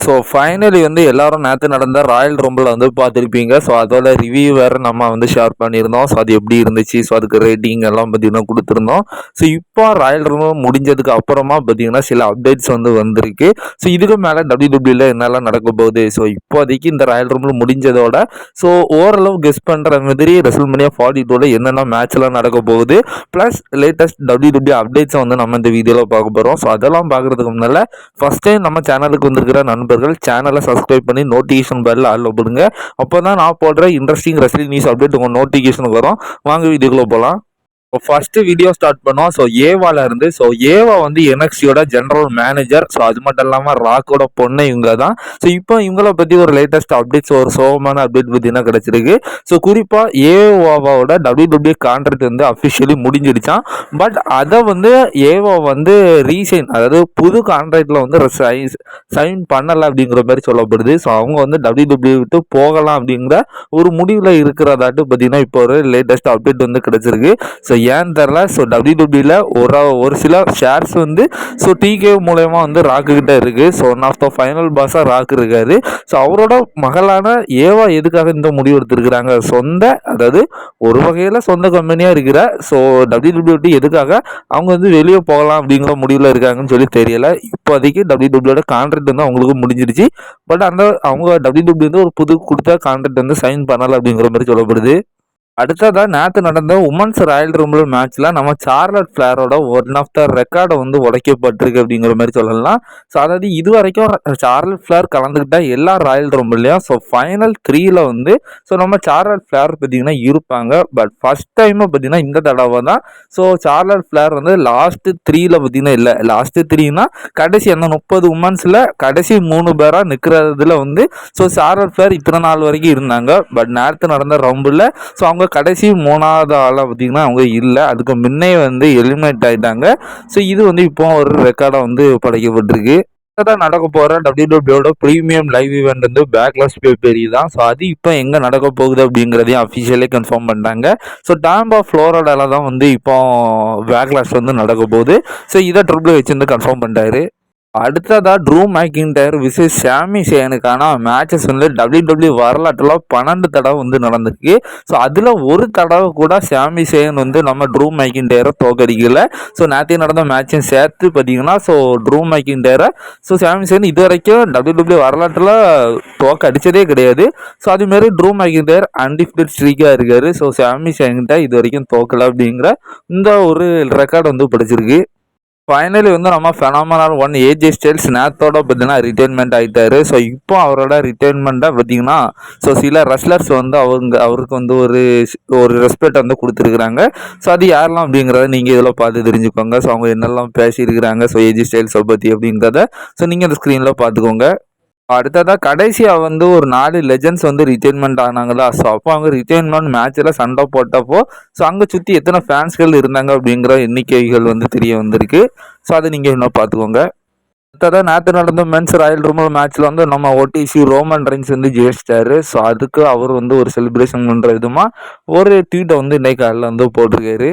So finally வந்து எல்லாரும் நேற்று நடந்த ராயல் ரம்பில் வந்து பார்த்துருப்பீங்க. ஸோ அதோட ரிவ்யூ வேறு நம்ம வந்து ஷேர் பண்ணியிருந்தோம். ஸோ அது எப்படி இருந்துச்சு, ஸோ அதுக்கு ரேட்டிங் எல்லாம் பார்த்தீங்கன்னா கொடுத்துருந்தோம். ஸோ இப்போ ராயல் ரம்பிள் முடிஞ்சதுக்கு அப்புறமா பார்த்தீங்கன்னா சில அப்டேட்ஸ் வந்து வந்திருக்கு. ஸோ இதுக்கு மேலே டபிள்யூடபிள்யூல என்னெல்லாம் நடக்க போகுது, ஸோ இப்போதைக்கு இந்த ராயல் ரம்பிள் முடிஞ்சதோட ஸோ ஓரளவு கெஸ் பண்ணுற மாதிரி ரெசல்மேனியா 42ல என்னென்ன மேட்ச்லாம் நடக்க போகுது, ப்ளஸ் லேட்டஸ்ட் டபிள்யூடபிள்யூ அப்டேட்ஸை வந்து நம்ம இந்த வீடியோவில் பார்க்க போகிறோம். ஸோ அதெல்லாம் பார்க்குறதுக்கு முன்னால் ஃபஸ்ட் டைம் நம்ம சேனலுக்கு வந்திருக்கிற நண்பர்கள் சேனலை சப்ஸ்கிரைப் பண்ணி நோட்டிஃபிகேஷன் பெல் ஆல் போடுங்க. அப்போ தான் நான் போடுற இன்ட்ரெஸ்டிங் ரெஸ்லிங் நியூஸ் அப்டேட் உங்கள் நோட்டிஃபிகேஷனுக்கு வரும். வாங்க வீடியோக்குள்ளே போகலாம். ஃபர்ஸ்ட் வீடியோ ஸ்டார்ட் பண்ணோம். ஸோ ஏவால இருந்து. ஸோ ஏவா வந்து என்எக்ஸியோட ஜெனரல் மேனேஜர். ஸோ அது மட்டும் இல்லாமல் ராக்கோட பொண்ணு இவங்க தான். ஸோ இப்போ இவங்கள பற்றி ஒரு லேட்டஸ்ட் அப்டேட்ஸ், ஒரு சோகமான அப்டேட் பார்த்தீங்கன்னா கிடைச்சிருக்கு. ஸோ குறிப்பாக ஏவாவோட டபிள்யூடபிள்யூ கான்ட்ராக்ட் வந்து அஃபிஷியலி முடிஞ்சிடுச்சான். பட் அதை வந்து ஏவா வந்து ரீசைன், அதாவது புது கான்ட்ராக்டில் வந்து சைன் பண்ணலை அப்படிங்கிற மாதிரி சொல்லப்படுது. ஸோ அவங்க வந்து டபிள்யூடபிள்யூ விட்டு போகலாம் அப்படிங்கிற ஒரு முடிவில் இருக்கிறதாட்டு பார்த்தீங்கன்னா இப்போ ஒரு லேட்டஸ்ட் அப்டேட் வந்து கிடைச்சிருக்கு. ஸோ ஏன்னு தெரில. ஸோ டபிள்யூடபிள்யூல ஒரு சில ஷேர்ஸ் வந்து ஸோ டிகே மூலயமா வந்து ராக்கு கிட்ட இருக்குது. So one of the final பாஸாக ராக் இருக்காரு. ஸோ அவரோட மகளான ஏவா எதுக்காக இந்த முடிவு எடுத்திருக்கிறாங்க, அதாவது ஒரு வகையில் சொந்த கம்பெனியாக இருக்கிற ஸோ டபிள்யூடபிள்யூ எதுக்காக அவங்க வந்து வெளியே போகலாம் அப்படிங்கிற முடிவில் இருக்காங்கன்னு சொல்லி தெரியல. இப்போதைக்கு டபிள்யூடபிள்யூட கான்ட்ராக்ட் வந்து அவங்களுக்கு முடிஞ்சிருச்சு. பட் அவங்க டபிள்யூடபிள்யூ வந்து ஒரு புது கொடுத்த கான்ட்ராக்ட் வந்து சைன் பண்ணலை அப்படிங்கிற மாதிரி சொல்லப்படுது. அடுத்ததாக நேற்று நடந்த உமன்ஸ் ராயல் ரம்பிள் மேட்ச்சில் நம்ம சார்லட் ஃபிளேரோட ஒன் ஆஃப் த ரெக்கார்டை வந்து உடைக்கப்பட்டிருக்கு அப்படிங்கிற மாதிரி சொல்லலாம். ஸோ அதாவது இது வரைக்கும் சார்லட் ஃபிளேர் கலந்துக்கிட்ட எல்லா ராயல் ரம்பிள்லையும் ஸோ ஃபைனல் 3ல வந்து ஸோ நம்ம சார்லட் ஃபிளேர் பார்த்தீங்கன்னா இருப்பாங்க. பட் ஃபர்ஸ்ட் டைம் பார்த்தீங்கன்னா இந்த தடவை தான் ஸோ சார்லட் ஃபிளேர் வந்து லாஸ்ட்டு 3ல பார்த்தீங்கன்னா இல்லை, லாஸ்ட்டு 3னா கடைசி அந்த 30 உமன்ஸில் கடைசி 3 பேராக நிற்கிறதுல வந்து ஸோ சார்லட் ஃபிளேர் இத்தனை நாள் வரைக்கும் இருந்தாங்க. பட் நேற்று நடந்த ரம்பிளில் ஸோ அவங்க கடைசி 3வது ஆளாக பார்த்தீங்கன்னா அவங்க இல்லை, அதுக்கு முன்னே வந்து எலிமினேட் ஆகிட்டாங்க. ஸோ இது வந்து இப்போ ஒரு ரெக்கார்டாக வந்து படைக்கப்பட்டிருக்கு. தான் நடக்க போகிற டபிள்யூடபிள்யூட ப்ரீமியம் லைவ் ஈவெண்ட் வந்து பேக்லாஷ் பெரிய தான். ஸோ அது இப்போ எங்கே நடக்க போகுது அப்படிங்கிறதையும் அஃபிஷியலே கன்ஃபார்ம் பண்ணிட்டாங்க. ஸோ டாம்பா ஃப்ளோரிடால தான் வந்து இப்போ பேக்லாஷ் வந்து நடக்க போகுது. ஸோ இதை ட்ரிபிள் வச்சு வந்து கன்ஃபார்ம் பண்ணிட்டாரு. அடுத்ததாக ட்ரூ மேக்கின்டயர் விசஸ் சாமி சேனுக்கான மேட்சஸ் வந்து டபிள்யூடபிள்யூ வரலாற்றில் 12 தடவை வந்து நடந்திருக்கு. ஸோ அதில் ஒரு தடவை கூட சாமி சேன் வந்து நம்ம ட்ரூ மேக்கின்டயரை தோக்கடிக்கல. ஸோ நேற்று நடந்த மேட்சையும் சேர்த்து பார்த்தீங்கன்னா ஸோ ட்ரூ மேக்கின்டயரை ஸோ சாமி சேன் இது வரைக்கும் டபிள்யூடபிள்யூ வரலாற்றில் தோக்க அடித்ததே கிடையாது. ஸோ அதுமாரி ட்ரூ மேக்கின்டயர் அன்டிஃபிட்டட் ஸ்ட்ரீக்காக இருக்கார். ஸோ சாமி சேன்கிட்ட இது வரைக்கும் தோக்கலை அப்படிங்கிற இந்த ஒரு ரெக்கார்டு வந்து படிச்சிருக்கு. ஃபைனலி வந்து நம்ம ஃபெனாமனல் ஒன் ஏஜே ஸ்டைல்ஸ் நேத்தோட பார்த்தீங்கன்னா ரிட்டைர்மெண்ட் ஆகிட்டாரு. ஸோ இப்போ அவரோட ரிட்டைர்மெண்ட்டை பார்த்தீங்கன்னா ஸோ சில ரெஸ்லர்ஸ் வந்து அவருக்கு வந்து ஒரு ரெஸ்பெக்ட் வந்து கொடுத்துருக்குறாங்க. ஸோ அது யாரெல்லாம் அப்படிங்கிறத நீங்கள் இதில் பார்த்து தெரிஞ்சுக்கோங்க. ஸோ அவங்க என்னெல்லாம் பேசியிருக்கிறாங்க ஸோ ஏஜே ஸ்டைல்ஸை பற்றி அப்படிங்கிறத ஸோ நீங்கள் அந்த ஸ்க்ரீனில் பார்த்துக்கோங்க. அடுத்ததாக கடைசியாக வந்து ஒரு 4 லெஜண்ட்ஸ் வந்து ரிட்டைர்மெண்ட் ஆனாங்களா. ஸோ அப்போ அவங்க ரிட்டைர்மெண்ட் மேட்சில் சண்டை போட்டப்போ ஸோ அங்கே சுற்றி எத்தனை ஃபேன்ஸ்கள் இருந்தாங்க அப்படிங்கிற எண்ணிக்கைகள் வந்து தெரிய வந்திருக்கு. ஸோ அதை நீங்கள் இன்னும் பார்த்துக்கோங்க. அடுத்ததாக நேற்று நடந்த மென்ஸ் ராயல் ரம்பிள் மேட்ச்சில் வந்து நம்ம ஓடிசி ரோமன் ரெயின்ஸ் வந்து ஜெயிச்சிட்டாரு. ஸோ அதுக்கு அவர் வந்து ஒரு செலிப்ரேஷன் பண்ணுற விதமாக ஒரு ட்வீட்டை வந்து இன்னைக்கு காலையில் வந்து போட்டிருக்காரு.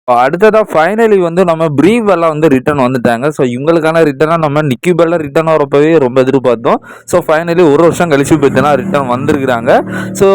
அடுத்ததாக ஃபைனலி வந்து நம்ம ப்ரீ பெல்லா வந்து ரிட்டர்ன் வந்துட்டாங்க. ஸோ இவங்களுக்கான ரிட்டர்னாக நம்ம நிக்கி பெல்லா ரிட்டர்ன் வரப்பவே ரொம்ப எதிர்பார்த்தோம். ஸோ ஃபைனலி ஒரு வருஷம் கழிச்சு பார்த்தீங்கன்னா ரிட்டர்ன் வந்திருக்கிறாங்க. ஸோ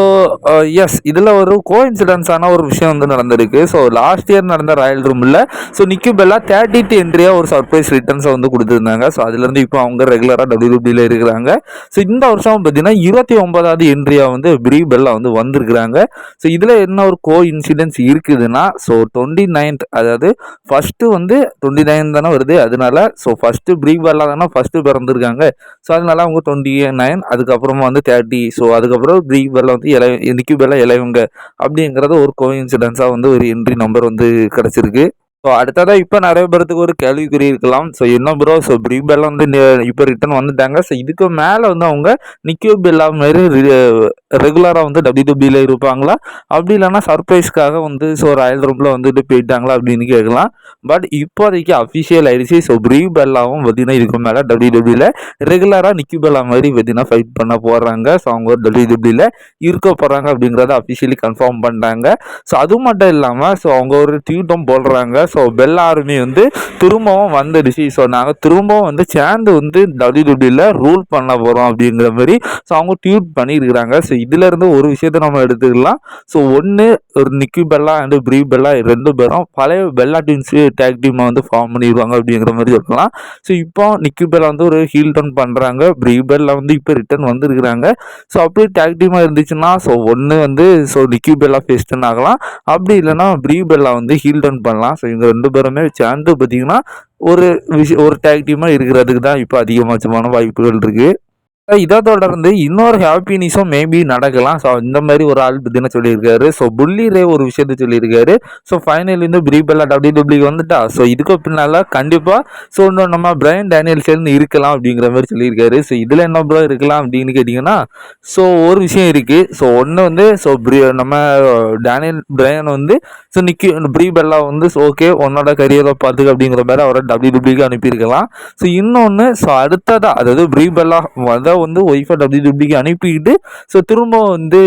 எஸ், இதில் ஒரு கோஇன்சிடென்ஸான ஒரு விஷயம் வந்து நடந்திருக்கு. ஸோ லாஸ்ட் இயர் நடந்த ராயல் ரம்பிளில் ஸோ நிக்கி பெல்லா 30th என்ட்ரியாக ஒரு சர்ப்ரைஸ் ரிட்டர்ன்ஸை வந்து கொடுத்துருந்தாங்க. ஸோ அதுலேருந்து இப்போ அவங்க ரெகுலராக டபிள்யூடபிள்யூல இருக்கிறாங்க. ஸோ இந்த வருஷம் பார்த்தீங்கன்னா 29வது என்ட்ரியாக வந்து ப்ரீ பெல்லா வந்து வந்திருக்கிறாங்க. ஸோ இதில் என்ன ஒரு கோஇன்சிடென்ஸ் இருக்குதுன்னா ஸோ 29, அதாவது ஃபர்ஸ்ட் வந்து 29 தானே வருது. அதனால ஸோ ஃபர்ஸ்ட் ப்ரீ பெல்லா தானே ஃபர்ஸ்ட் பிறந்திருக்காங்க. ஸோ அதனால அவங்க 29, அதுக்கப்புறமா வந்து 30. ஸோ அதுக்கப்புறம் ப்ரீ பெல்லா வந்து நிக்கி பெல்லா இளையவங்க அப்படிங்கிறத ஒரு கோஇன்சிடென்ஸாக வந்து ஒரு என்ட்ரி நம்பர் வந்து கிடச்சிருக்கு. ஸோ அடுத்ததாக இப்போ நிறைய பேருக்கு ஒரு கேள்விக்குறி இருக்கலாம். ஸோ என்ன ப்ரோ, ஸோ ப்ரீ பெல்லா வந்து இப்போ ரிட்டர்ன் வந்துட்டாங்க. ஸோ இதுக்கு மேலே வந்து அவங்க நிக்கி பெல்லா மாதிரி ரெகுலராக வந்து டபிள்யூடபிள்யூல இருப்பாங்களா, அப்படி இல்லைன்னா சர்ப்ரைஸ்க்காக வந்து ஸோ ராயல் ரம்பில் வந்துட்டு போயிட்டாங்களா அப்படின்னு கேட்கலாம். பட் இப்போதைக்கு அஃபிஷியல் ஆயிடுச்சு. ஸோ ப்ரீ பெல்லாவும் பார்த்தீங்கன்னா இதுக்கு மேலே டபிள்யூடபிள்யூல ரெகுலராக நிக்கி பெல்லா மாதிரி பார்த்தீங்கன்னா ஃபைட் பண்ண போகிறாங்க. ஸோ அவங்க டபிள்யூடபிள்யூல இருக்க போகிறாங்க அப்படிங்கிறத அஃபிஷியலி கன்ஃபார்ம் பண்ணிட்டாங்க. ஸோ அது மட்டும் இல்லாமல் ஸோ அவங்க ஒரு ட்வீட்டும் போடுறாங்க. ஸோ பெல் ஆர்மி வந்து திரும்பவும் வந்துடுச்சு. ஸோ நாங்கள் திரும்பவும் வந்து சேர்ந்து வந்து WWE ரூல் பண்ண போகிறோம் அப்படிங்கிற மாதிரி ஸோ அவங்க ட்வீட் பண்ணியிருக்கிறாங்க. ஸோ இதிலேருந்து ஒரு விஷயத்த நம்ம எடுத்துக்கலாம். ஸோ ஒன்று ஒரு நிக்கி பெல்லா அண்டு ப்ரீ பெல்லா 2 பேரும் பழைய பெல்லா டீம்ஸ் டேக் டீமை வந்து ஃபார்ம் பண்ணிடுவாங்க அப்படிங்கிற மாதிரி சொல்லலாம். ஸோ இப்போ நிக்கி பெல்லா வந்து ஒரு ஹீல் டர்ன் பண்ணுறாங்க, ப்ரீ பெல்லா வந்து இப்போ ரிட்டர்ன் வந்துருக்குறாங்க. ஸோ அப்படியே டேக் டீமாக இருந்துச்சுன்னா ஸோ ஒன்று வந்து ஸோ நிக்கி பெல்லா ஃபேஸ் டர்ன் ஆகலாம், அப்படி இல்லைன்னா ப்ரீ பெல்லா வந்து ஹீல் டர்ன் பண்ணலாம். ஸோ இவங்க 2 பேருமே சேர்ந்து பார்த்தீங்கன்னா ஒரு டேக் டீமாக இருக்கிறதுக்கு தான் இப்போ அதிகபட்சமான வாய்ப்புகள் இருக்குது. இதை தொடர்ந்து இன்னொரு ஹாப்பி நியூஸும் மேபி நடக்கலாம். ஸோ இந்த மாதிரி ஒரு ஆள் பற்றின சொல்லியிருக்காரு. ஸோ புள்ளி ரே ஒரு விஷயத்த சொல்லியிருக்காரு. ஸோ ஃபைனல் வந்து பிரீபெல்லா WWE வந்துட்டா. ஸோ இதுக்கு பின்னால் கண்டிப்பாக ஸோ இன்னும் நம்ம பிரையன் டேனியல்சன் இருக்கலாம் அப்படிங்கிற மாதிரி சொல்லியிருக்காரு. ஸோ இதில் என்ன ப்ரோ இருக்கலாம் அப்படின்னு கேட்டிங்கன்னா ஸோ ஒரு விஷயம் இருக்குது. ஸோ ஒன்று வந்து ஸோ நம்ம பிரையன் வந்து ஸோ பிரீபெல்லா வந்து ஓகே உன்னோட கரியரை பார்த்துக்க அப்படிங்கிற மாதிரி அவரை WWE அனுப்பியிருக்கலாம். ஸோ இன்னொன்று ஸோ அடுத்ததாக அதாவது பிரீபெல்லா வந்து ஒய்ஃபை WWE அனுப்பிக்கிட்டு ஸோ திரும்ப வந்து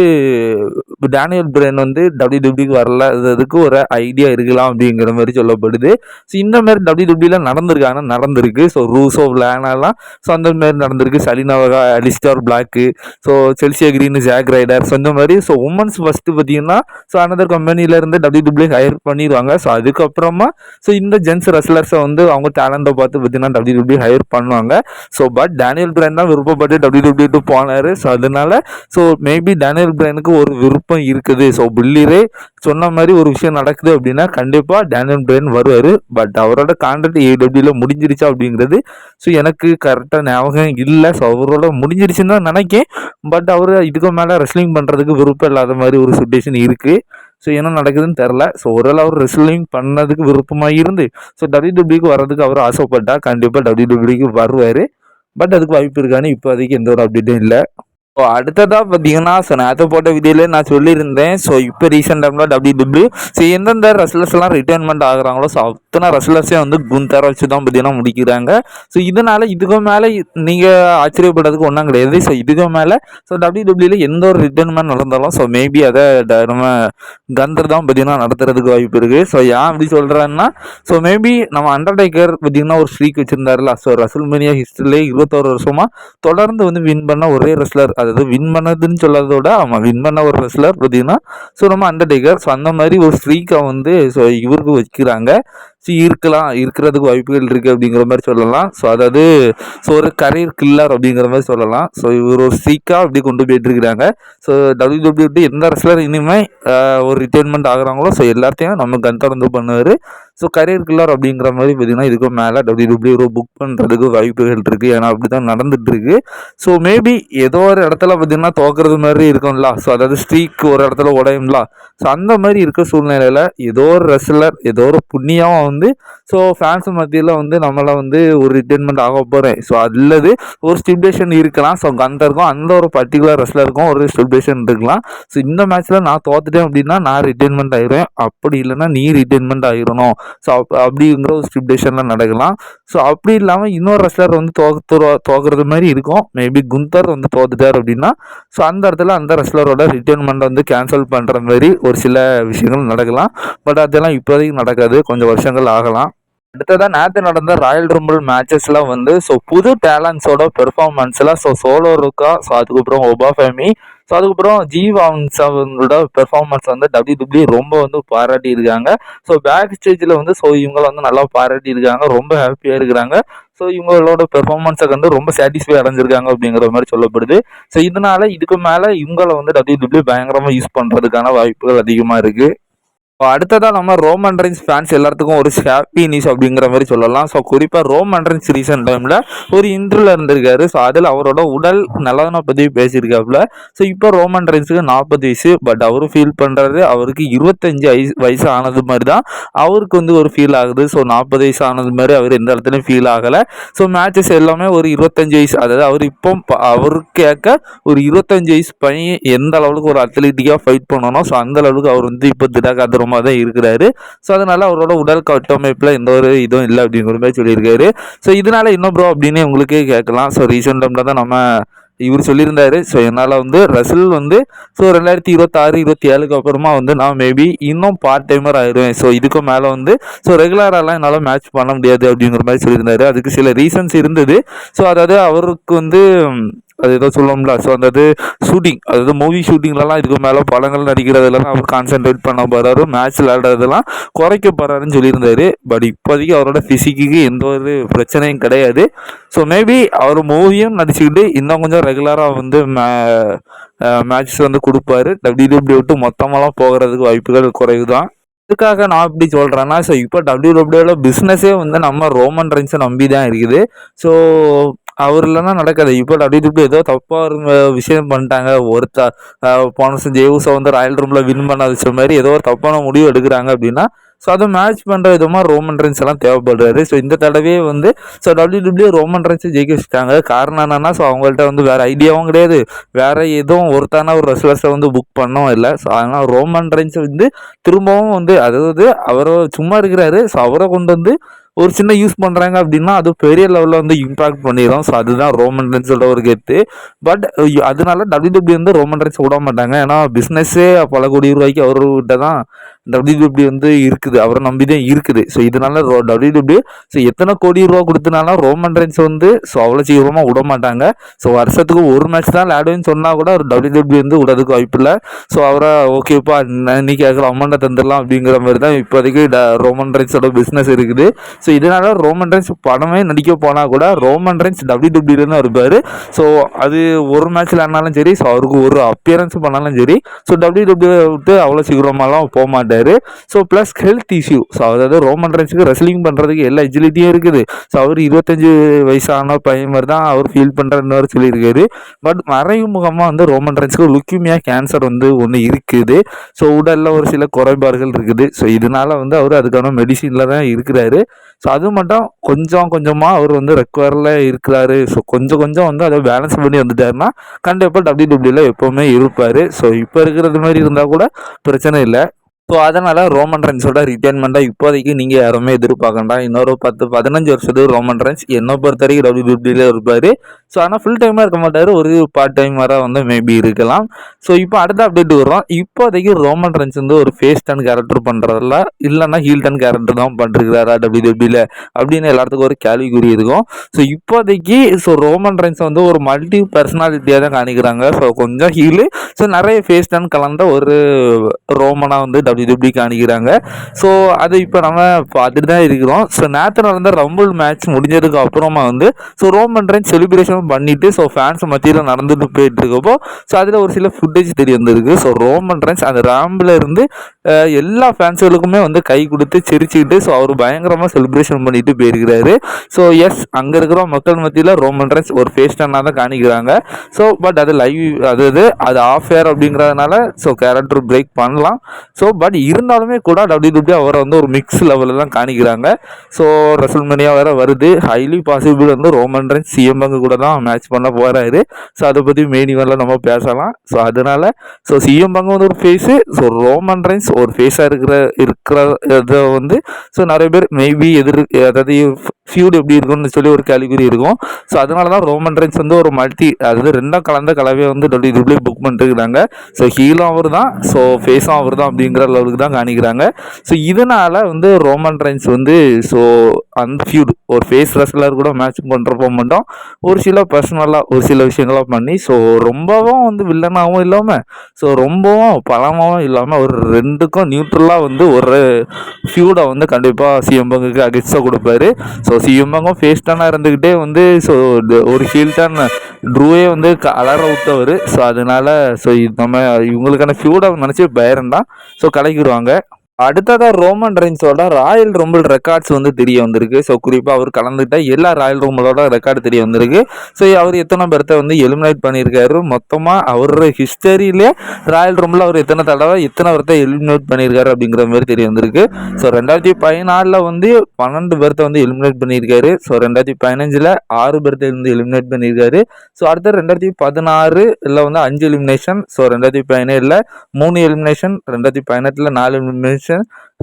டேனியல் பிரையன் வந்து WWE வரலதுக்கு ஒரு ஐடியா இருக்கலாம் அப்படிங்கிற மாதிரி சொல்லப்படுது. ஸோ இந்த மாதிரி WWE நடந்திருக்கு. ஸோ ரூசோ லேனாலாம் ஸோ அந்த மாதிரி நடந்திருக்கு. சலினாவகா, Alistair Black, so Chelsea Green, Zack Ryder, so இந்த மாதிரி ஸோ உமன்ஸ் ஃபஸ்ட்டு பார்த்தீங்கன்னா ஸோ அனதர் கம்பெனிலேருந்து WWE ஹையர் பண்ணிடுவாங்க. ஸோ அதுக்கப்புறமா ஸோ இந்த ஜென்ஸ் ரெஸ்லர்ஸை வந்து அவங்க டேலண்ட்டை பார்த்து பார்த்தீங்கன்னா WWE ஹையர் பண்ணுவாங்க. ஸோ பட் டேனியல் பிரையன் தான் விருப்பப்பட்டு WWE போனார். ஸோ அதனால ஸோ மேபி டேனியல் பிரையனுக்கு ஒரு விருப்பம் இருக்குது. ஸோ புள்ளிரே சொன்ன மாதிரி ஒரு விஷயம் நடக்குது அப்படின்னா கண்டிப்பாக டேனியல் பிரையன் வருவார். பட் அவரோட கான்ட்ராக்ட் AEW முடிஞ்சிருச்சா அப்படிங்கிறது ஸோ எனக்கு கரெக்டாக ஞாபகம் இல்லை. ஸோ அவரோட முடிஞ்சிருச்சுன்னு தான் நினைக்கேன். பட் அவர் இதுக்கு மேலே ரெஸ்லிங் பண்ணுறதுக்கு விருப்பம் இல்லாத மாதிரி ஒரு சுச்சுவேஷன் இருக்குது. ஸோ என்ன நடக்குதுன்னு தெரில. ஸோ ஒருவேளை அவர் ரெஸ்லிங் பண்ணதுக்கு விருப்பமாக இருந்து ஸோ WWE வர்றதுக்கு அவர் ஆசைப்பட்டா கண்டிப்பாக WWE வருவார். பட் அதுக்கு வாய்ப்பு இருக்கான்னு இப்போதைக்கு எந்த ஒரு அப்டேட்டும் இல்லை. ஸோ அடுத்ததாக பார்த்தீங்கன்னா ஸோ நேற்று போட்ட வீடியோலே நான் சொல்லியிருந்தேன். ஸோ இப்போ ரீசெண்ட் டைமில் WWE ஸோ எந்தெந்த ரெஸ்லர்ஸ்லாம் ரிட்டைர்மெண்ட் ஆகுறாங்களோ ஸோ அத்தனை ரெஸ்லர்ஸே வந்து குந்தரை வச்சு தான் பார்த்தீங்கன்னா முடிக்கிறாங்க. ஸோ இதனால் இதுக்கு மேலே நீங்கள் ஆச்சரியப்படுறதுக்கு ஒன்றும் கிடையாது. ஸோ இதுக்கு மேலே ஸோ WWE எந்த ஒரு ரிட்டைர்மெண்ட் நடந்தாலும் ஸோ மேபி அதை நம்ம கந்தர் தான் பார்த்தீங்கன்னா நடத்துறதுக்கு வாய்ப்பு இருக்குது. ஸோ ஏன் அப்படி சொல்கிறேன்னா ஸோ மேபி நம்ம அண்டர்டேக்கர் பார்த்தீங்கன்னா ஒரு ஸ்ட்ரீக் வச்சுருந்தாருல. ஸோ ரெஸ்ல்மேனியா ஹிஸ்ட்ரியிலே 21 வருஷமாக தொடர்ந்து வந்து வின் பண்ண ஒரே ரெஸ்லர், அதாவது வின் பண்ணதுன்னு சொல்லாதோட அவன் வின் பண்ண ஒரு ரெஸ்லர் பார்த்தீங்கன்னா ஸோ நம்ம அண்டர்டேக்கர். ஸோ அந்த மாதிரி ஒரு ஸ்ட்ரீக்கை வந்து ஸோ இவருக்கு வைக்கிறாங்க. ஸோ இருக்கிறதுக்கு வாய்ப்புகள் இருக்குது அப்படிங்கிற மாதிரி சொல்லலாம். ஸோ அதாவது ஸோ ஒரு கரியர் கில்லர் அப்படிங்கிற மாதிரி சொல்லலாம். ஸோ இவர் ஒரு ஸ்ட்ரீக்காக அப்படி கொண்டு போயிட்டுருக்கிறாங்க. ஸோ WWE எந்த ரெஸ்லர் இனிமேல் ஒரு ரிட்டைர்மெண்ட் ஆகுறாங்களோ ஸோ எல்லாத்தையும் நம்ம தொடர்ந்து பண்ணுவார். ஸோ கரியர் கில்லர் அப்படிங்கிற மாதிரி பார்த்தீங்கன்னா இதுக்கு மேலே WWE புக் பண்ணுறதுக்கு வாய்ப்புகள் இருக்குது. ஏன்னா அப்படி தான் நடந்துகிட்ருக்கு. ஸோ மேபி ஏதோ ஒரு இடத்துல பார்த்தீங்கன்னா தோக்குறது மாதிரி இருக்கும்ல. ஸோ அதாவது ஸ்ட்ரீக் ஒரு இடத்துல உடையும்ல. ஸோ அந்த மாதிரி இருக்க சூழ்நிலையில் ஏதோ ஒரு ரெஸ்லர் ஏதோ ஒரு புண்ணியம் வந்து ஸோ ஃபேன்ஸ் மத்தியில் வந்து நம்மளை வந்து ஒரு ரிட்டைர்மெண்ட் ஆக போகிறேன். ஸோ அல்லது ஒரு ஸ்டிபேஷன் இருக்கலாம். ஸோ கந்தருக்கும் அந்த ஒரு பர்டிகுலர் ரெஸ்லருக்கும் ஒரு ஸ்டிபேஷன் இருக்கலாம். ஸோ இந்த மேட்ச்சில் நான் தோத்துட்டேன் அப்படின்னா நான் ரிட்டைர்மெண்ட் ஆகிடுவேன், அப்படி இல்லைன்னா நீ ரிட்டைர்மெண்ட் ஆகிடணும். ஸோ அப்படிங்கிற ஒரு ஸ்டிபேஷனில் நடக்கலாம். ஸோ அப்படி இல்லாமல் இன்னொரு ரெஸ்லர் வந்து தோக்குறது மாதிரி இருக்கும். மேபி குந்தர் வந்து தோத்துட்டார் அப்படின்னா ஸோ அந்த இடத்துல அந்த ரெஸ்லரோட ரிட்டைர்மெண்ட் வந்து கேன்சல் பண்ணுற மாதிரி ஒரு சில விஷயங்கள் நடக்கலாம். பட் அதெல்லாம் இப்போதைக்கு நடக்காது, கொஞ்சம் வருஷங்கள் ஆகலாம். அடுத்ததான் நேற்று நடந்த ராயல் ரம்பிள் மேட்சஸில் வந்து ஸோ புது டேலண்ட்ஸோட பெர்ஃபார்மன்ஸில் ஸோ சோலோ ருக்கா, ஸோ அதுக்கப்புறம் ஒபாஃபெமி, ஸோ அதுக்கப்புறம் ஜீவான்ஸ் அவங்களோட பெர்ஃபார்மன்ஸ் வந்து WWE ரொம்ப வந்து பாராட்டியிருக்காங்க. ஸோ பேக் ஸ்டேஜில் வந்து ஸோ இவங்களை வந்து நல்லா பாராட்டியிருக்காங்க, ரொம்ப ஹாப்பியாக இருக்கிறாங்க. ஸோ இவங்களோட பெர்ஃபார்மன்ஸை வந்து ரொம்ப சாட்டிஸ்ஃபை அடைஞ்சிருக்காங்க அப்படிங்கிற மாதிரி சொல்லப்படுது. ஸோ இதனால இதுக்கு மேலே இவங்களை வந்து WWE பயங்கரமாக யூஸ் பண்ணுறதுக்கான வாய்ப்புகள் அதிகமாக இருக்குது. அடுத்ததாக நம்ம ரோமன் ரெயின்ஸ் ஃபேன்ஸ் எல்லாத்துக்கும் ஒரு ஹாப்பி நியூஸ் அப்படிங்கிற மாதிரி சொல்லலாம். ஸோ குறிப்பாக ரோமன் ரெயின்ஸ் ரீசெண்ட் டைமில் ஒரு இன்டர்வியூவில் இருந்திருக்காரு. ஸோ அதில் அவரோட உடல் நலனை பற்றி பேசியிருக்காப்புல. ஸோ இப்போ ரோமன் ரெயின்ஸுக்கு 40 வயசு, பட் அவரும் ஃபீல் பண்ணுறது அவருக்கு 25 வயசு ஆனது மாதிரி தான் அவருக்கு வந்து ஒரு ஃபீல் ஆகுது. ஸோ 40 வயசு ஆனது மாதிரி அவர் எந்த இடத்துலையும் ஃபீல் ஆகலை. ஸோ மேட்சஸ் எல்லாமே ஒரு 25 வயசு, அதாவது அவர் இப்போ அவருக்கு கேட்க ஒரு 25 வயசு பையன் எந்த அளவுக்கு ஒரு அத்லெட்டிக்காக ஃபைட் பண்ணணும். ஸோ அந்த அளவுக்கு அவர் வந்து இப்போ திடகாத்திரமாக தான் இருக்கிறாரு. ஸோ அதனால அவரோட உடல் கட்டமைப்பில் எந்த ஒரு இதுவும் இல்லை அப்படிங்கிற மாதிரி சொல்லியிருக்காரு. ஸோ இதனால இன்னும் ப்ரோ அப்படின்னு உங்களுக்கு கேட்கலாம். ஸோ ரீசெண்ட் டைமில் தான் நம்ம இவர் சொல்லியிருந்தாரு. ஸோ என்னால் வந்து ரசில் வந்து ஸோ 2026, 27க்கு அப்புறமா வந்து நான் மேபி இன்னும் பார்ட் டைமர் ஆயிடுவேன். ஸோ இதுக்கும் மேலே வந்து ஸோ ரெகுலராலாம் என்னால் மேட்ச் பண்ண முடியாது அப்படிங்கிற மாதிரி சொல்லியிருந்தாரு. அதுக்கு சில ரீசன்ஸ் இருந்தது. ஸோ அதாவது அவருக்கு வந்து அது ஏதோ சொல்லுவோம்ல, ஸோ அந்த ஷூட்டிங், அதாவது மூவி ஷூட்டிங்லலாம் இதுக்கு மேலே படங்கள் நடிக்கிறதுலாம் அவர் கான்சென்ட்ரேட் பண்ண போகிறாரு, மேட்ச் விளையாடுறதெல்லாம் குறைக்க போகிறாருன்னு சொல்லியிருந்தாரு. பட் இப்போதைக்கு அவரோட ஃபிசிக்கு எந்த ஒரு பிரச்சனையும் கிடையாது. ஸோ மேபி அவர் மூவியும் நடிச்சுக்கிட்டு இன்னும் கொஞ்சம் ரெகுலராக வந்து மேட்ச் வந்து கொடுப்பாரு. WWE விட்டு மொத்தமாலாம் போகிறதுக்கு வாய்ப்புகள் குறைவு தான். இதுக்காக நான் எப்படி சொல்கிறேன்னா, ஸோ இப்போ WWE பிஸ்னஸே வந்து நம்ம ரோமன் ரெயின்ஸை நம்பி தான் இருக்குது. ஸோ அவர் இல்லைன்னா நடக்காது. இப்போ WWE ஏதோ தப்பாக ஒரு விஷயம் பண்ணிட்டாங்க. போன வருஷம் ஜேவுஸை வந்து ராயல் ரூமில் வின் பண்ண வச்ச மாதிரி ஏதோ ஒரு தப்பான முடிவு எடுக்கிறாங்க அப்படின்னா, ஸோ அதை மேட்ச் பண்ணுற விதமாக ரோமன் ரெயின்ஸ் எல்லாம் தேவைப்படுறாரு. ஸோ இந்த தடவையே வந்து ஸோ WWE ரோமன் ரெயின்ஸை ஜெயிக்க வச்சுட்டாங்க. காரணம் என்னன்னா, ஸோ அவங்கள்ட்ட வந்து வேறு ஐடியாவும் கிடையாது, வேறு எதுவும் ஒருத்தான ஒரு ரெஸ்லர்ஸை வந்து புக் பண்ணவும் இல்லை. ஸோ அதனால் ரோமன் ரெயின்ஸ் வந்து திரும்பவும் வந்து அதாவது அவர் சும்மா இருக்கிறாரு. ஸோ அவரை கொண்டு வந்து ஒரு சின்ன யூஸ் பண்ணுறாங்க அப்படின்னா அது பெரிய லெவலில் வந்து இம்பாக்ட் பண்ணிடும். ஸோ அதுதான் ரோமன் ரெயின்ஸோட ஒரு கெத்து. பட் அதனால WWE வந்து ரோமன் ரெயின்ஸ் விட மாட்டாங்க. ஏன்னா பிஸ்னஸே பல கோடி ரூபாய்க்கு அவர்கிட்ட தான் WWE வந்து இருக்குது, அவரை நம்பி தான் இருக்குது. ஸோ இதனால WWE ஸோ எத்தனை கோடி ரூபா கொடுத்தனாலும் ரோமன் ரெயின்ஸ் வந்து ஸோ அவ்வளோ சீக்கிரமாக விட மாட்டாங்க. ஸோ வருஷத்துக்கு ஒரு மேட்ச் தான் விளையாடுவேன்னு சொன்னால் கூட அவர் WWE வந்து விடுறதுக்கு வாய்ப்பு இல்லை. ஸோ அவரை ஓகேப்பா இன்னைக்கு கேட்குற அமௌண்ட்டை தந்துடலாம் அப்படிங்கிற மாதிரி தான் இப்போதைக்கு ரோமன் ரெயின்ஸோட பிஸ்னஸ் இருக்குது. ஸோ இதனால ரோமன் ரெயின்ஸ் படமே நடிக்க போனால் கூட ரோமன் ரெயின்ஸ் WWE தான் இருப்பார். ஸோ அது ஒரு மேட்ச்சில் ஆனாலும் சரி, ஸோ அவருக்கு ஒரு அப்பியரன்ஸ் பண்ணாலும் சரி, ஸோ WWE விட்டு அவ்வளோ சீக்கிரமாலாம் போக மாட்டார். So plus health issue, so அதாவது ரோமன் ரெயின்ஸுக்கு ரெஸ்லிங் பண்ணுறதுக்கு எல்லா எஜிலிட்டியும் இருக்குது. ஸோ அவர் 25 வயசான பையன் மாதிரி தான் அவர் ஃபீல் பண்ணுறன்னு சொல்லியிருக்காரு. பட் மறைமுகமாக வந்து ரோமன் ரெயின்ஸுக்கு லுக்கிமியா கேன்சர் வந்து ஒன்று இருக்குது. ஸோ உடலில் ஒரு சில குறைபாடுகள் இருக்குது. ஸோ இதனால வந்து அவர் அதுக்கான மெடிசினில் தான் இருக்கிறாரு. ஸோ அது மட்டும் கொஞ்சம் கொஞ்சமாக அவர் வந்து ரெக்வயரில் இருக்கிறாரு. ஸோ கொஞ்சம் கொஞ்சம் வந்து அதை பேலன்ஸ் பண்ணி வந்துட்டாருன்னா கண்டிப்பாக WWE எப்போவுமே இருப்பார். ஸோ இப்போ இருக்கிறது மாதிரி இருந்தால் கூட பிரச்சனை இல்லை. ஸோ அதனால் ரோமன் ரெயின்ஸோட ரிட்டைர்மெண்ட்டாக இப்போதைக்கு நீங்கள் யாருமே எதிர்பார்க்கண்டா. இன்னொரு 10-15 வருஷத்துக்கு ரோமன் ரெயின்ஸ் என்னை பொறுத்த வரைக்கும் WWE இருப்பார். ஸோ ஆனால் ஃபுல் டைமாக இருக்க மாட்டார், ஒரு பார்ட் டைமராக வந்து மேபி இருக்கலாம். ஸோ இப்போ அடுத்த அப்டேட் வரும். இப்போதைக்கு ரோமன் ரெயின்ஸ் வந்து ஒரு ஃபேஸ் டன் கேரக்டர் பண்ணுறதில்ல, இல்லைன்னா ஹீல் டன் கேரக்டர் தான் பண்ணிருக்கிறாரா WWE அப்படின்னு எல்லாத்துக்கும் ஒரு கேள்விக்குறி இருக்கும். ஸோ இப்போதைக்கு ஸோ ரோமன் ரெயின்ஸை வந்து ஒரு மல்டி பர்சனாலிட்டியாக தான் காணிக்கிறாங்க. ஸோ கொஞ்சம் ஹீலு, ஸோ நிறைய ஃபேஸ் டன் கலந்த ஒரு ரோமனாக வந்து WWE காணிக்கிறாங்க. ஸோ அது இப்போ நம்ம பார்த்துட்டு தான் இருக்கிறோம். ஸோ நேற்று நடந்த ரம்பிள் மேட்ச் முடிஞ்சதுக்கு அப்புறமா வந்து ஸோ ரோமன் ரெயின்ஸ் செலிப்ரேஷன் பண்ணிட்டு ஸோ ஃபேன்ஸ் மத்தியில் நடந்துட்டு போயிட்டு இருக்கப்போ ஸோ அதில் ஒரு சில ஃபுட்டேஜ் தெரிய வந்திருக்கு. ஸோ ரோமன் ரெயின்ஸ் அந்த ரேம்பில் இருந்து எல்லா ஃபேன்ஸுகளுக்குமே வந்து கை கொடுத்து சிரிச்சுக்கிட்டு ஸோ அவர் பயங்கரமாக செலிப்ரேஷன் பண்ணிட்டு போயிருக்கிறாரு. ஸோ எஸ், அங்கே இருக்கிற மக்கள் மத்தியில் ரோமன் ரெயின்ஸ் ஒரு ஃபேஸ் டன்னாக தான் காணிக்கிறாங்க. ஸோ பட் அது லைவ், அது ஆஃப் ஏர் அப்படிங்கிறதுனால ஸோ கேரக்டர் பிரேக் பண்ணலாம். ஸோ பட் இருந்தாலுமே கூட WWE அவரை வந்து ஒரு மிக்ஸ் லெவலில் தான் காணிக்கிறாங்க. ஸோ ரெசல்மேனியா வேறு வருது, ஹைலி பாசிபிள் வந்து ரோமன் ரெயின்ஸ் CM Punk கூட தான் மேட்ச் பண்ண போகிறாரு. ஸோ அதை பற்றி மெயின் இவெண்ட்டில் நம்ம பேசலாம். ஸோ அதனால் ஸோ CM Punk வந்து ஒரு ஃபேஸு, ஸோ ரோமன் ரெயின்ஸ் ஒரு ஃபேஸாக இருக்கிறத வந்து ஸோ நிறைய பேர் மேபி அதாவது ஃபியூட் எப்படி இருக்குன்னு சொல்லி ஒரு கேலிகுரி இருக்கும். ஸோ அதனால தான் ரோமன் ரெயின்ஸ் வந்து ஒரு அதாவது ரெண்டாம் கலந்த கலவையை வந்து WWE புக் பண்ணிட்டுருக்காங்க. ஸோ ஹீலும் அவர் தான், ஸோ ஃபேஸும் அவர் தான் அப்படிங்கிற லெவலுக்கு தான் காணிக்கிறாங்க. ஸோ இதனால் வந்து ரோமன் ரெயின்ஸ் வந்து ஸோ அந்த ஃபியூட் ஒரு ஃபேஸ் ரெஸ்லர் கூட மேட்ச் பண்ணுறப்போ மட்டும் ஒரு சில பர்சனலாக ஒரு சில விஷயங்களாக பண்ணி ஸோ ரொம்பவும் வந்து வில்லனாகவும் இல்லாமல் ஸோ ரொம்பவும் பலமாகவும் இல்லாமல் ஒரு ரெண்டுக்கும் நியூட்ரலாக வந்து ஒரு ஃபியூடை வந்து கண்டிப்பாக CM Punkக்கு அகென்ஸ்டாக கொடுப்பாரு. ஸோ CM Punkக்கும் ஃபேஸ் டன்னாக இருந்துக்கிட்டே வந்து ஸோ ஒரு ஹீல் டன் ட்ரூவே வந்து அலற விட்டவர். ஸோ அதனால் ஸோ நம்ம இவங்களுக்கான ஃபியூடை நினச்சி பயரண்டாம் ஸோ கலக்கிடுவாங்க. அடுத்ததாக ரோமன் ரெயின்ஸோட ராயல் ரம்பிள் ரெக்கார்ட்ஸ் வந்து தெரிய வந்திருக்கு. ஸோ குறிப்பாக அவர் கலந்துக்கிட்ட எல்லா ராயல் ரம்பிளோட ரெக்கார்டு தெரிய வந்திருக்கு. ஸோ அவர் எத்தனை பேர்த்தை வந்து எலிமினேட் பண்ணியிருக்காரு, மொத்தமாக அவர் ஹிஸ்டரியிலே ராயல் ரம்பிள் அவர் எத்தனை தடவை எத்தனை பேர்த்தை எலிமினேட் பண்ணியிருக்காரு அப்படிங்கிற மாதிரி தெரிய வந்திருக்கு. ஸோ 2014 வந்து 12 பேர்த்தை வந்து எலிமினேட் பண்ணியிருக்காரு. ஸோ 2015 6 பேர்த்தை வந்து எலிமினேட் பண்ணியிருக்காரு. ஸோ அடுத்த 2016 வந்து 5 எலிமினேஷன், ஸோ 2017 3 எலிமினேஷன், 2018 4 எலிமினேஷன்,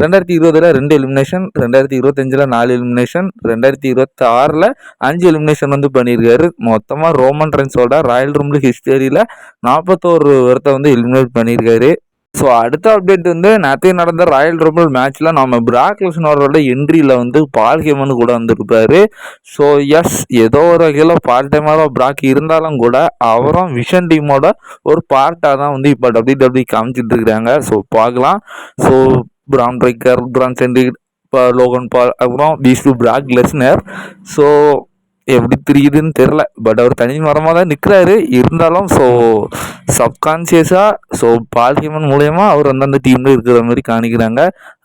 2020ல் 2 எலிமினேஷன், 2025ல் 4 எலிமினேஷன், 2026ல் 5 எலிமினேஷன் வந்து பண்ணியிருக்காரு. மொத்தமாக ரோமன் ரெயின்ஸோட ராயல் ரம்பிள் ஹிஸ்டரியில் 41 பேர்த்த வந்து எலிமினேட் பண்ணியிருக்காரு. ஸோ அடுத்த அப்டேட் வந்து நேற்று நடந்த ராயல் ரம்பிள் மேட்ச்சில் நம்ம பிராக் லெஸ்னரோட என்ட்ரியில் வந்து பால் ஹேமன் கூட வந்திருப்பாரு. ஸோ எஸ், ஏதோ ஒரு வகையில் பார்ட் டைமாக பிராக் இருந்தாலும் கூட அவரும் விஷன் டீமோட ஒரு பார்ட்டாக தான் வந்து இப்போ WWE காமிச்சிட்டு இருக்கிறாங்க. ஸோ பார்க்கலாம். ஸோ பிரான் பிரேக்கர், பிரான் சென்டிட், இப்போ லோகன் பால், அப்புறம் பீஸ்ட் பிராக் லெஸ்னர். ஸோ எப்படி தெரியுதுன்னு தெரில, பட் அவர் தனி மரமாக தான் நிற்கிறாரு. இருந்தாலும் ஸோ சப்கான்சியஸாக ஸோ பால் ஹேமன் மூலயமா அவர் வந்து அந்த டீமில் இருக்கிற மாதிரி காணிக்கிறாங்க.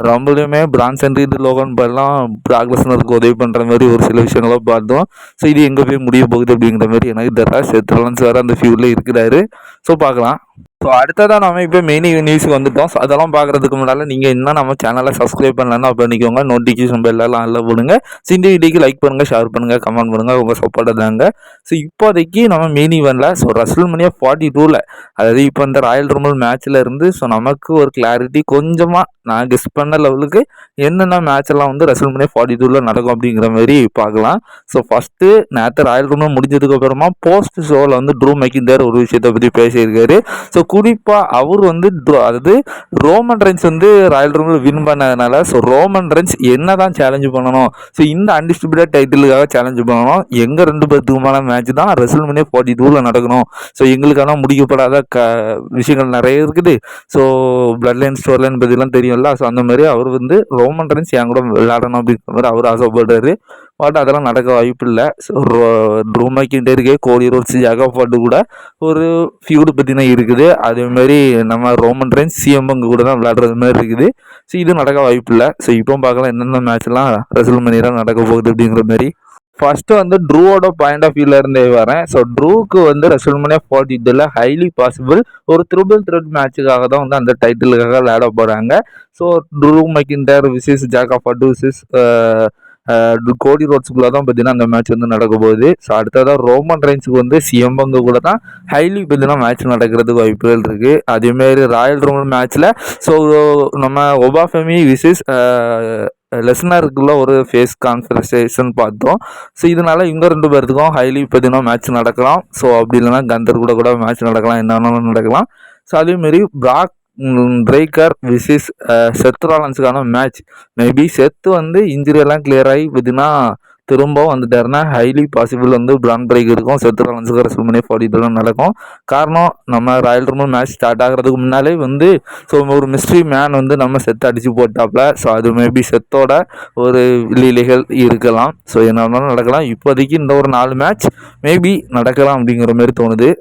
ரொம்பலையுமே பிரான் சென்ட்ரிட், லோகன் பால்லாம் பிராக் லெஸ்னருக்கு உதவி பண்ணுற மாதிரி ஒரு சில விஷயங்களும் பார்த்தோம். ஸோ இது எங்கே போய் முடிய போகுது அப்படிங்கிற மாதிரி எனக்கு தெரியல. செத் ரொலின்ஸ் வேறு அந்த ஃபியூரில் இருக்கிறாரு. ஸோ பார்க்கலாம். ஸோ அடுத்ததான் நம்ம இப்போ மெயின் நியூஸுக்கு வந்துட்டோம். ஸோ அதெல்லாம் பார்க்குறதுக்கு முன்னால் நீங்கள் இன்னும் நம்ம சேனலை சப்ஸ்கிரைப் பண்ணலன்னா பண்ணிக்கோங்க. நோட்டிஃபிகேஷன் பெல்லாம் அதில் போடுங்க. ஸோ இந்த வீடியோக்கு லைக் பண்ணுங்கள், ஷேர் பண்ணுங்கள், கமெண்ட் பண்ணுங்கள். உங்கள் சப்போர்ட்டை தாங்க. ஸோ இப்போதைக்கு நம்ம மெயின் ஈவெண்ட்டில் ஸோ ரசல்மனியா 42ல், அதாவது இப்போ இந்த ராயல் ரம்பிள் மேட்ச்சில் இருந்து ஸோ நமக்கு ஒரு கிளாரிட்டி கொஞ்சமாக நான் கெஸ் பண்ண லெவலுக்கு என்னென்ன மேட்ச் எல்லாம் வந்து ரசல்மனியா 42ல் நடக்கும் அப்படிங்கிற மாதிரி பார்க்கலாம். ஸோ ஃபஸ்ட்டு நேற்று ராயல் ரம்பிள் முடிஞ்சதுக்கு அப்புறமா போஸ்ட் ஷோவில் வந்து ட்ரூ மெக்கின்டர் ஒரு விஷயத்தை பற்றி பேசியிருக்காரு. ஸோ குறிப்பாக அவர் வந்து அதாவது ரோமன் ரெயின்ஸ் வந்து ராயல் ரம்பிள் வின் பண்ணதுனால ஸோ ரோமன் ரெயின்ஸ் என்ன தான் சேலஞ்சு பண்ணணும், ஸோ இந்த அன்டிஸ்ட்ரிபியூட்டட் டைட்டிலுக்காக சேலஞ்சு பண்ணணும். எங்கள் 2 பேர்த்துக்குமான மேட்ச் தான் ரசல்மனியா 42ல் நடக்கணும். ஸோ எங்களுக்கான முடிக்கப்படாத விஷயங்கள் நிறைய இருக்குது. So blood line, store line பற்றிலாம் தெரியும்ல. ஸோ அந்த மாதிரி அவர் வந்து ரோமன் ரெயின்ஸ் என் கூட விளையாடணும் அப்படிங்கிற மாதிரி அவர் ஆசைப்படுறாரு. பட் அதெல்லாம் நடக்க வாய்ப்பு இல்லை. ஸோ ட்ரூ மெக்கின்டருக்கு, கோடி ரோட்ஸ், ஜாகா பாட்டு கூட ஒரு ஃபியூடு பற்றினா இருக்குது. அதேமாதிரி நம்ம ரோமன் ரெயின்ஸ், சிஎம் பங்கு கூட தான் விளையாடுறது மாதிரி இருக்குது. ஸோ இது நடக்க வாய்ப்பு இல்லை. ஸோ இப்போ பார்க்கலாம் என்னென்ன மேட்ச்லாம் ரசல்மனியாவில் நடக்க போகுது அப்படிங்கிற மாதிரி. ஃபஸ்ட்டு வந்து ட்ரூவோட பாயிண்ட் ஆஃப் வியூவில் இருந்தே வரேன். ஸோ ட்ரூக்கு வந்து ரசல்மனியா 42ல் ஹைலி பாசிபிள் ஒரு ட்ரிபிள் த்ரெட் மேட்சுக்காக தான் வந்து அந்த டைட்டிலுக்காக விளையாட போகிறாங்க. ஸோ ட்ரூ மெக்கின்டர் விசஸ் ஜாகா பாட்டு விசஸ் கோடி ரோட்ஸுக்குள்ள தான் பார்த்தீங்கன்னா அந்த மேட்ச் வந்து நடக்க போகுது. ஸோ அடுத்ததான் ரோமன் ரெயின்ஸுக்கு வந்து சிஎம் பங்கு கூட தான் ஹைலி பார்த்தீங்கன்னா மேட்ச் நடக்கிறதுக்கு வாய்ப்புகள் இருக்குது. அதேமாரி ராயல் ரம்பிள் மேட்ச்சில் ஸோ நம்ம ஒபாஃபெமி விசஸ் லெஸ்னருக்குள்ள ஒரு ஃபேஸ் கான்ஃபரன்சேஷன் பார்த்தோம். ஸோ இதனால இவங்க 2 பேர்த்துக்கும் ஹைலி பார்த்தீங்கன்னா மேட்ச் நடக்கலாம். ஸோ அப்படி இல்லைன்னா கந்தர் கூட மேட்ச் நடக்கலாம், என்னென்னாலும் நடக்கலாம். ஸோ அதேமாரி பிராக் பிரேக்கர் விசிஸ் செத் ராலன்ஸுக்கான மேட்ச், மேபி செத்து வந்து இன்ஜுரி எல்லாம் கிளியர் ஆகி பார்த்தீங்கன்னா திரும்பவும் வந்துட்டாருன்னா ஹைலி பாசிபிள் வந்து பிரான் பிரேக் இருக்கும். செத் ராலன்ஸுக்கு ரசல்மனியா 42ல் நடக்கும். காரணம் நம்ம ராயல் ரம்பிள் மேட்ச் ஸ்டார்ட் ஆகிறதுக்கு முன்னாலே வந்து ஸோ ஒரு மிஸ்ட்ரி மேன் வந்து நம்ம செத்து அடித்து போட்டாப்ல. ஸோ அது மேபி செத்தோட ஒரு லீலைகள் இருக்கலாம். ஸோ என்ன நடக்கலாம். இப்போதைக்கு இந்த ஒரு 4 மேட்ச் மேபி நடக்கலாம் அப்படிங்கிற மாதிரி தோணுது.